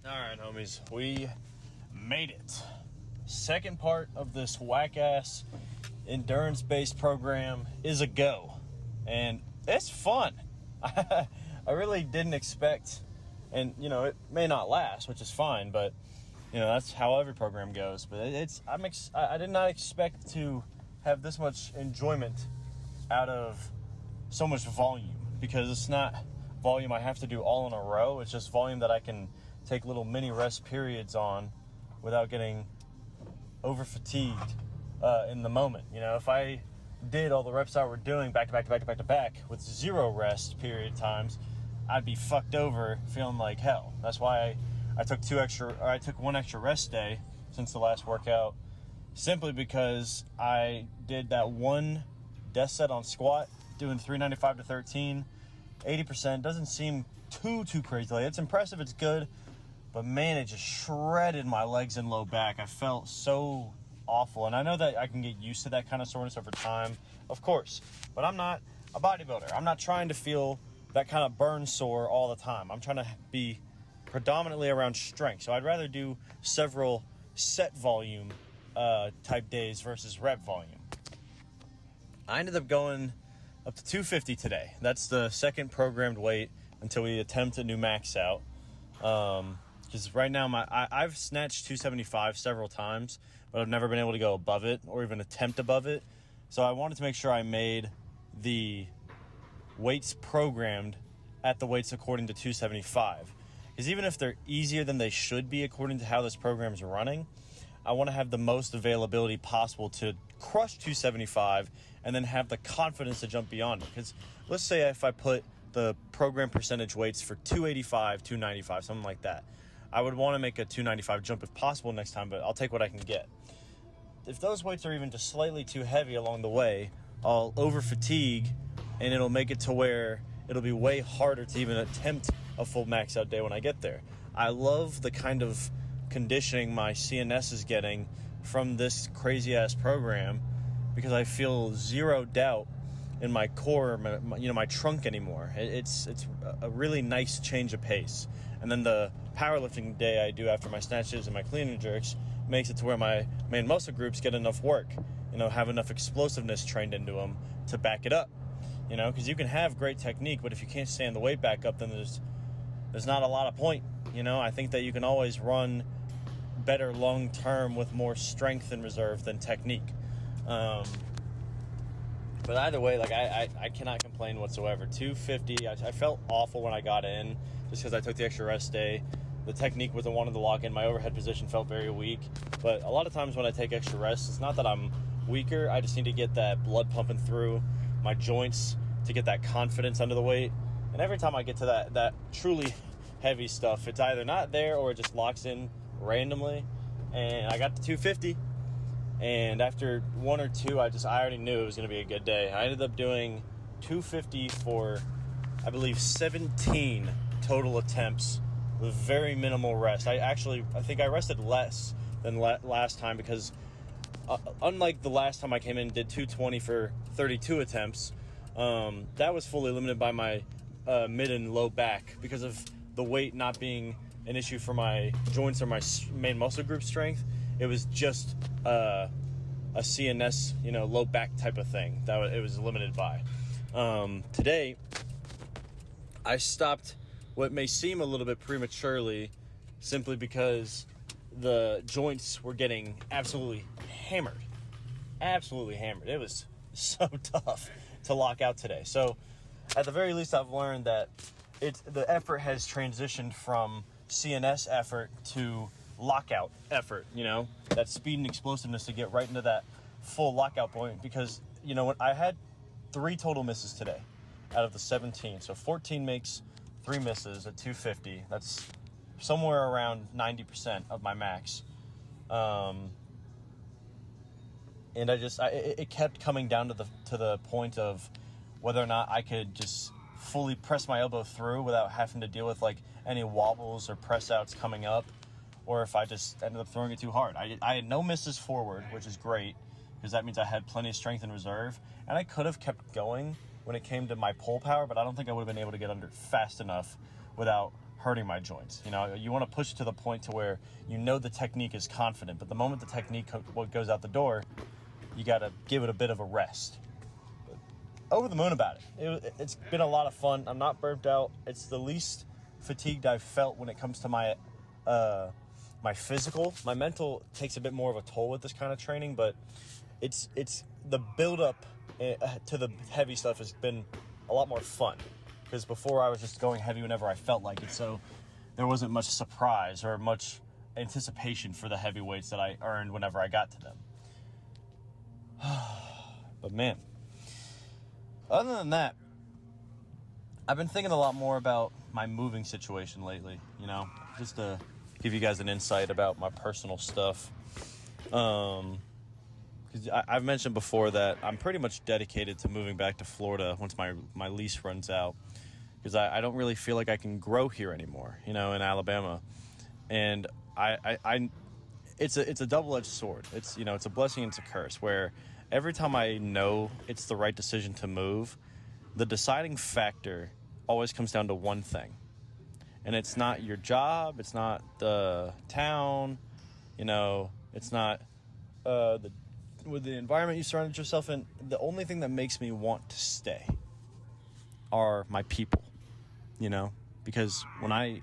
All right, homies, we made it. Second part of this whack-ass endurance-based program is a go, and it's fun. I really didn't expect, and it may not last, which is fine, but that's how every program goes. But I did not expect to have this much enjoyment out of so much volume, because it's not volume I have to do all in a row. It's just volume that I can take little mini rest periods on without getting over fatigued in the moment. If I did all the reps I were doing back to back with zero rest period times, I'd be fucked over feeling like hell. That's why I took one extra rest day since the last workout, simply because I did that one death set on squat, doing 395 to 13, 80%. Doesn't seem too crazy. It's impressive, it's good, but man, it just shredded my legs and low back. I felt so awful, and I know that I can get used to that kind of soreness over time, of course, but I'm not a bodybuilder. I'm not trying to feel that kind of burn sore all the time. I'm trying to be predominantly around strength, so I'd rather do several set volume type days versus rep volume. I ended up going up to 250 today. That's the second programmed weight until we attempt a new max out. Because right now I've snatched 275 several times, but I've never been able to go above it or even attempt above it. So I wanted to make sure I made the weights programmed at the weights according to 275. Because even if they're easier than they should be according to how this program's running, I want to have the most availability possible to crush 275 and then have the confidence to jump beyond it. Because let's say if I put the program percentage weights for 285, 295, something like that, I would want to make a 295 jump if possible next time, but I'll take what I can get. If those weights are even just slightly too heavy along the way, I'll over fatigue, and it'll make it to where it'll be way harder to even attempt a full max out day when I get there. I love the kind of conditioning my CNS is getting from this crazy ass program, because I feel zero doubt in my core, my trunk anymore. It's a really nice change of pace. And then the powerlifting day I do after my snatches and my clean and jerks makes it to where my main muscle groups get enough work, have enough explosiveness trained into them to back it up. Because you can have great technique, but if you can't stand the weight back up, then there's not a lot of point. I think that you can always run better long term with more strength in reserve than technique. But either way, I cannot complain whatsoever. 250, I felt awful when I got in, just because I took the extra rest day. The technique wasn't wanting to lock in. My overhead position felt very weak. But a lot of times when I take extra rest, it's not that I'm weaker. I just need to get that blood pumping through my joints to get that confidence under the weight. And every time I get to that truly heavy stuff, it's either not there or it just locks in randomly. And I got to 250. And after one or two, I already knew it was going to be a good day. I ended up doing 250 for, I believe, 17 total attempts with very minimal rest. I think I rested less than last time, because unlike the last time I came in and did 220 for 32 attempts, that was fully limited by my mid and low back because of the weight not being an issue for my joints or my main muscle group strength. It was just a CNS, low back type of thing that it was limited by. Today, I stopped what may seem a little bit prematurely, simply because the joints were getting absolutely hammered. Absolutely hammered. It was so tough to lock out today. So, at the very least, I've learned that the effort has transitioned from CNS effort to lockout effort, that speed and explosiveness to get right into that full lockout point. Because, when I had 3 total misses today out of the 17, so 14 makes 3 misses at 250. That's somewhere around 90% of my max. And it kept coming down to the point of whether or not I could just fully press my elbow through without having to deal with any wobbles or press outs coming up, or if I just ended up throwing it too hard. I had no misses forward, which is great, because that means I had plenty of strength in reserve, and I could have kept going when it came to my pull power, but I don't think I would have been able to get under fast enough without hurting my joints. You know, you want to push to the point to where you know the technique is confident, but the moment the technique goes out the door, you got to give it a bit of a rest. But over the moon about it. It's been a lot of fun. I'm not burnt out. It's the least fatigued I've felt when it comes to my my physical. My mental takes a bit more of a toll with this kind of training, but it's the build up to the heavy stuff has been a lot more fun, because before I was just going heavy whenever I felt like it, so there wasn't much surprise or much anticipation for the heavy weights that I earned whenever I got to them. But man, other than that, I've been thinking a lot more about my moving situation lately, you know, just to give you guys an insight about my personal stuff. Because I've mentioned before that I'm pretty much dedicated to moving back to Florida once my lease runs out, because I don't really feel like I can grow here anymore, you know, in Alabama. And it's a double-edged sword. It's, you know, it's a blessing and it's a curse, where every time I know it's the right decision to move, the deciding factor always comes down to one thing. And it's not your job, it's not the town, you know, it's not with the environment you surrounded yourself in. The only thing that makes me want to stay are my people, you know, because when I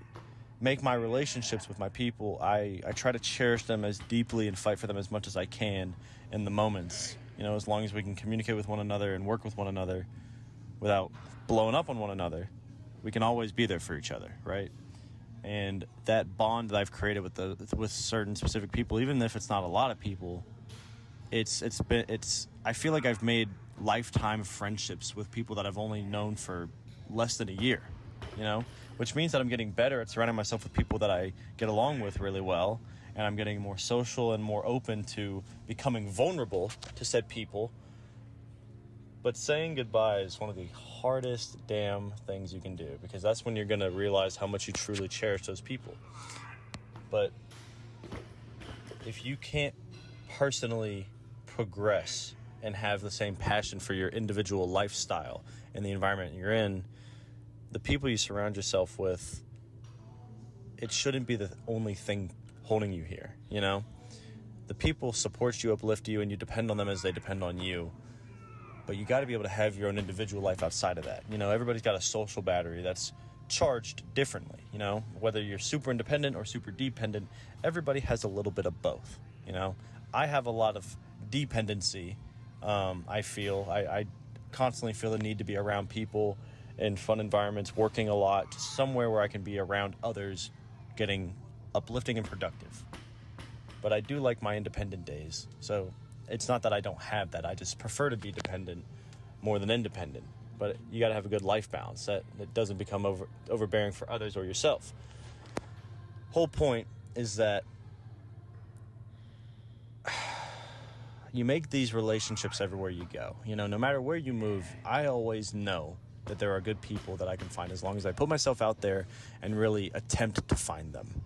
make my relationships with my people, I try to cherish them as deeply and fight for them as much as I can in the moments, you know, as long as we can communicate with one another and work with one another without blowing up on one another, we can always be there for each other, right? And that bond that I've created with certain specific people, even if it's not a lot of people, I feel like I've made lifetime friendships with people that I've only known for less than a year, you know, which means that I'm getting better at surrounding myself with people that I get along with really well, and I'm getting more social and more open to becoming vulnerable to said people. But saying goodbye is one of the hardest damn things you can do, because that's when you're going to realize how much you truly cherish those people. But if you can't personally progress and have the same passion for your individual lifestyle and the environment you're in, the people you surround yourself with, it shouldn't be the only thing holding you here, you know? The people support you, uplift you, and you depend on them as they depend on you. But you got to be able to have your own individual life outside of that. You know, everybody's got a social battery that's charged differently, you know? Whether you're super independent or super dependent, everybody has a little bit of both, you know? I have a lot of dependency. I constantly feel the need to be around people in fun environments, working a lot, just somewhere where I can be around others, getting uplifting and productive. But I do like my independent days. So it's not that I don't have that. I just prefer to be dependent more than independent. But you got to have a good life balance that doesn't become overbearing for others or yourself. Whole point is that you make these relationships everywhere you go. You know, no matter where you move, I always know that there are good people that I can find as long as I put myself out there and really attempt to find them.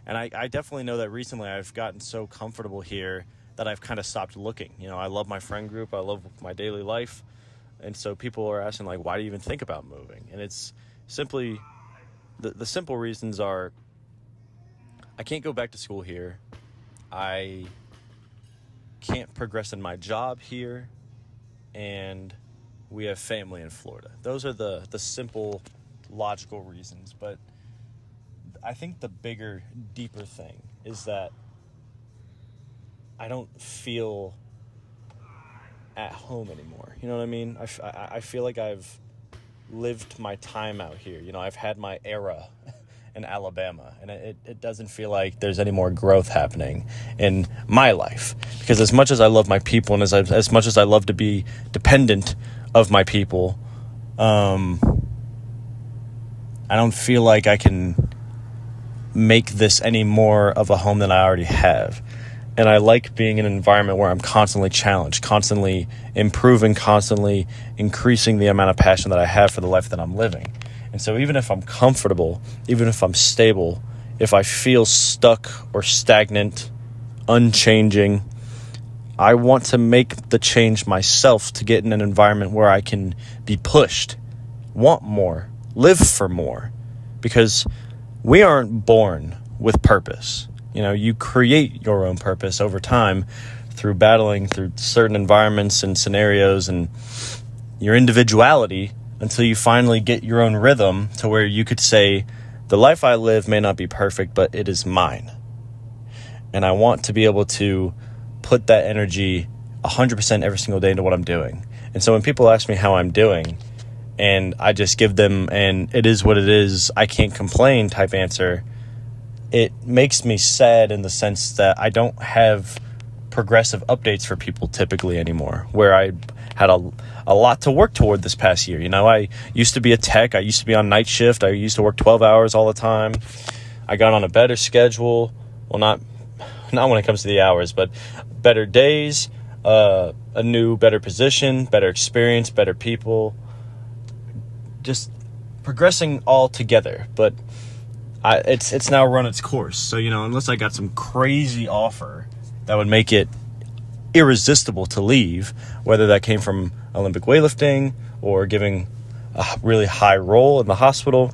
And I definitely know that recently I've gotten so comfortable here that I've kind of stopped looking. You know, I love my friend group. I love my daily life. And so people are asking, like, why do you even think about moving? And it's simply, the simple reasons are, I can't go back to school here. I can't progress in my job here. And we have family in Florida. Those are the simple, logical reasons. But I think the bigger, deeper thing is that I don't feel at home anymore. You know what I mean? I feel like I've lived my time out here. You know, I've had my era in Alabama, and it doesn't feel like there's any more growth happening in my life. Because as much as I love my people, and as much as I love to be dependent of my people, I don't feel like I can make this any more of a home than I already have. And I like being in an environment where I'm constantly challenged, constantly improving, constantly increasing the amount of passion that I have for the life that I'm living. And so even if I'm comfortable, even if I'm stable, if I feel stuck or stagnant, unchanging, I want to make the change myself to get in an environment where I can be pushed, want more, live for more. Because we aren't born with purpose. You create your own purpose over time through battling through certain environments and scenarios and your individuality until you finally get your own rhythm to where you could say, the life I live may not be perfect, but it is mine. And I want to be able to put that energy 100% every single day into what I'm doing. And so when people ask me how I'm doing, and I just give them an it is what it is, I can't complain type answer, it makes me sad in the sense that I don't have progressive updates for people typically anymore, where I had a lot to work toward this past year. I used to be a tech. I used to be on night shift. I used to work 12 hours all the time. I got on a better schedule. Well, not when it comes to the hours, but better days, a new, better position, better experience, better people, just progressing all together. But it's now run its course. So, unless I got some crazy offer that would make it irresistible to leave, whether that came from Olympic weightlifting or giving a really high role in the hospital,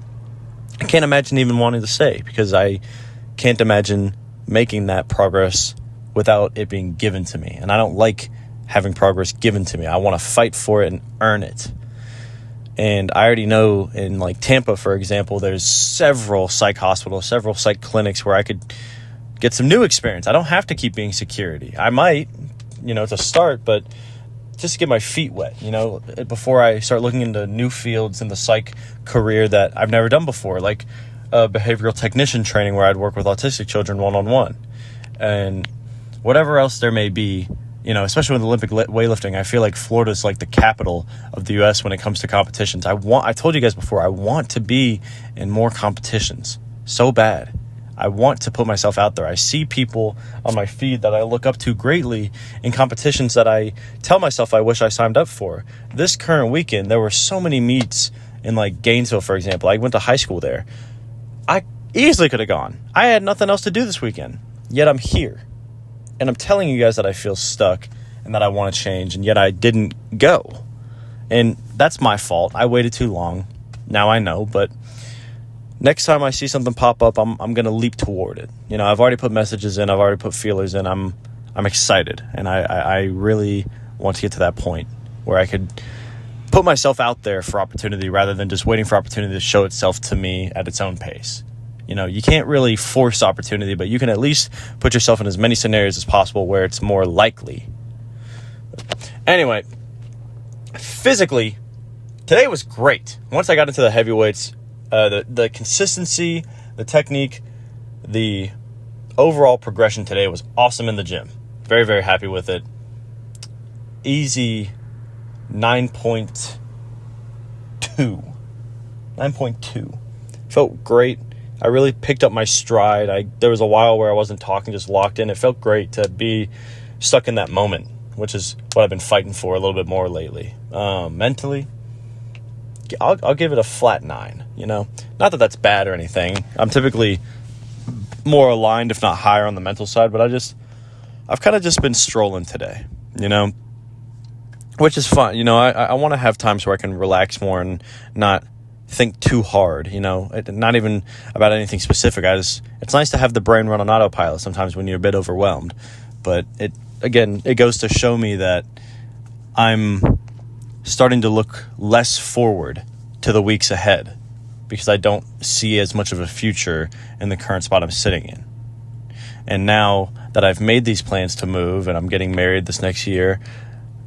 I can't imagine even wanting to stay, because I can't imagine making that progress without it being given to me. And I don't like having progress given to me. I want to fight for it and earn it. And I already know in Tampa, for example, there's several psych hospitals, several psych clinics where I could get some new experience. I don't have to keep being security. I might, to start, but just to get my feet wet, before I start looking into new fields in the psych career that I've never done before, like behavioral technician training where I'd work with autistic children one-on-one, and whatever else there may be. Especially with Olympic weightlifting, I feel like Florida's like the capital of the U.S. when it comes to competitions. I told you guys before, I want to be in more competitions so bad. I want to put myself out there. I see people on my feed that I look up to greatly in competitions that I tell myself I wish I signed up for. This current weekend, there were so many meets in Gainesville, for example. I went to high school there. I easily could have gone. I had nothing else to do this weekend, yet I'm here. And I'm telling you guys that I feel stuck and that I want to change, and yet I didn't go. And that's my fault. I waited too long. Now I know, but next time I see something pop up, I'm going to leap toward it. I've already put messages in. I've already put feelers in. I'm excited, and I really want to get to that point where I could put myself out there for opportunity rather than just waiting for opportunity to show itself to me at its own pace. You can't really force opportunity, but you can at least put yourself in as many scenarios as possible where it's more likely. Anyway, physically, today was great. Once I got into the heavyweights, the consistency, the technique, the overall progression today was awesome in the gym. Very, very happy with it. Easy 9.2. 9.2. Felt great. I really picked up my stride. There was a while where I wasn't talking, just locked in. It felt great to be stuck in that moment, which is what I've been fighting for a little bit more lately. Mentally, I'll give it a flat 9, Not that that's bad or anything. I'm typically more aligned, if not higher, on the mental side, but I've kind of just been strolling today, which is fun. I want to have times where I can relax more and not think too hard, not even about anything specific. It's nice to have the brain run on autopilot sometimes when you're a bit overwhelmed, but it goes to show me that I'm starting to look less forward to the weeks ahead because I don't see as much of a future in the current spot I'm sitting in. And now that I've made these plans to move and I'm getting married this next year,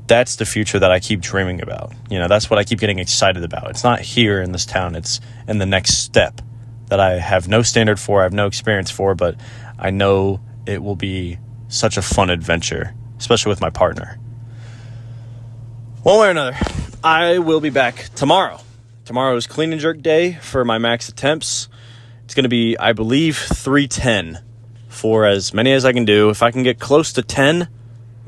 that's the future that I keep dreaming about. That's what I keep getting excited about. It's not here in this town. It's in the next step that I have no standard for, I have no experience for, but I know it will be such a fun adventure, especially with my partner. One way or another, I will be back tomorrow. Tomorrow is clean and jerk day for my max attempts. It's going to be, I believe, 310 for as many as I can do. If I can get close to 10,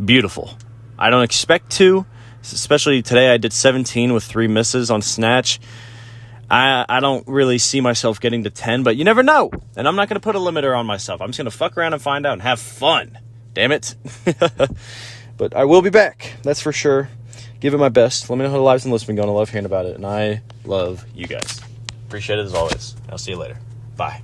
beautiful. I don't expect to, especially today I did 17 with 3 misses on snatch. I don't really see myself getting to 10, but you never know. And I'm not going to put a limiter on myself. I'm just going to fuck around and find out and have fun. Damn it. But I will be back. That's for sure. Give it my best. Let me know how the lives and lists been going. I love hearing about it. And I love you guys. Appreciate it as always. I'll see you later. Bye.